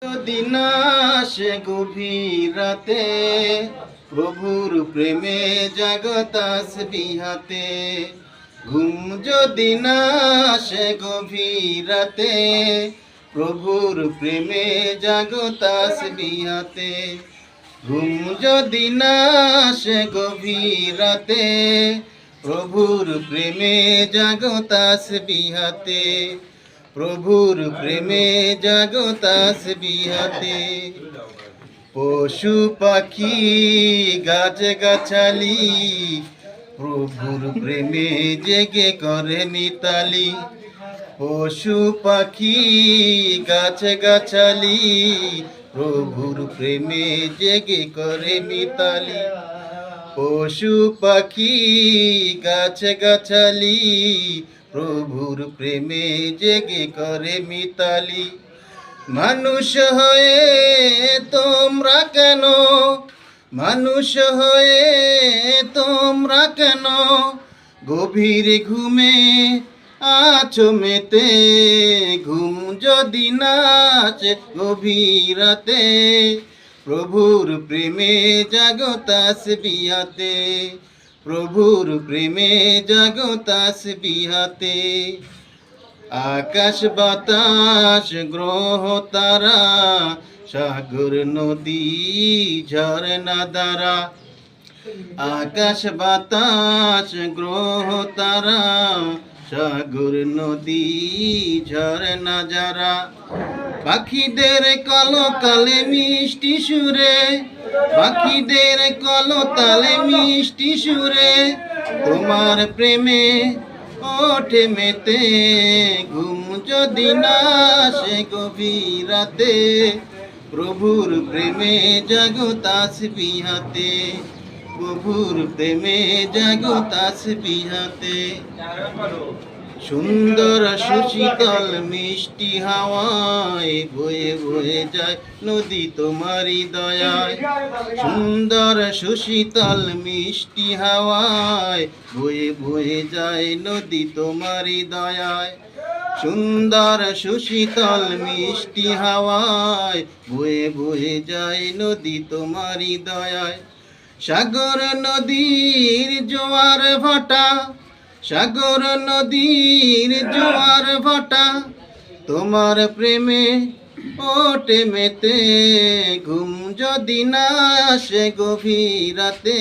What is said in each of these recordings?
যদি না আসে গভীর রাতে, প্রভুর প্রেমে জাগো তাসবিহাতে। ঘুম যদি না আসে গভীর রাতে, প্রভুর প্রেমে জাগো তাসবিহাতে। ঘুম যদি না আসে গভীর রাতে, প্রভুর প্রেমে জাগো তাসবিহাতে। প্রভুর প্রেমে জাগো তাসবিহাতে। পশু পাখি গাছ গাছালি, প্রভুর প্রেমে জেগে করে মিতালি। পশু পাখি গাছ গাছালি, প্রভুর প্রেমে জেগে করে মিতালি। পশু পাখি গাছ গাছালি, প্রভুর প্রেমে জেগে করে মিতালি। মানুষ হয়ে তোমরা কেন, মানুষ হয়ে তোমরা কেন গভীর ঘুমে আছো মেতে। ঘুম যদি না আসে গভীর রাতে, প্রভুর প্রেমে জাগো তাসবিহাতে। প্রভুর প্রেমে জাগো তাসবিহাতে। আকাশ বাতাস গ্রহ তারা, সাগর নদী ঝরনা দ্বারা। আকাশ বাতাস গ্রহ তারা, সাগর নদী ঝরনা যারা। পাখিদের কলতালে মিষ্টি সুরে, পাখিদের কলতালে মিষ্টি সুরে, তোমার প্রেমে ওঠে মেতে। ঘুম যদি না আসে গভীর রাতে, প্রভুর প্রেমে জাগো তাসবিহাতে। প্রভুর প্রেমে জাগো তাসবিহাতে। সুন্দর সুশীতল মিষ্টি হাওয়ায় বয়ে বয়ে যায় নদী তোমারি দয়ায়। সুন্দর সুশীতল মিষ্টি হাওয়ায় বয়ে বয়ে যায় নদী তোমারি দয়ায়। সুন্দর সুশীতল মিষ্টি হাওয়ায় বয়ে বয়ে যায় নদী তোমারি দয়ায়। সাগর নদীর জোয়ার ভাটা, সাগর নদীর জোয়ার ভাটা, তোমার প্রেমে ওঠে মেতে। ঘুম যদি না আসে গভীর রাতে,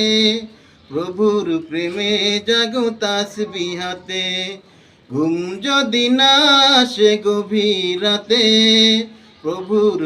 প্রভুর প্রেমে জাগো তাসবিহাতে। ঘুম যদি না আসে গভীর রাতে, প্রভুর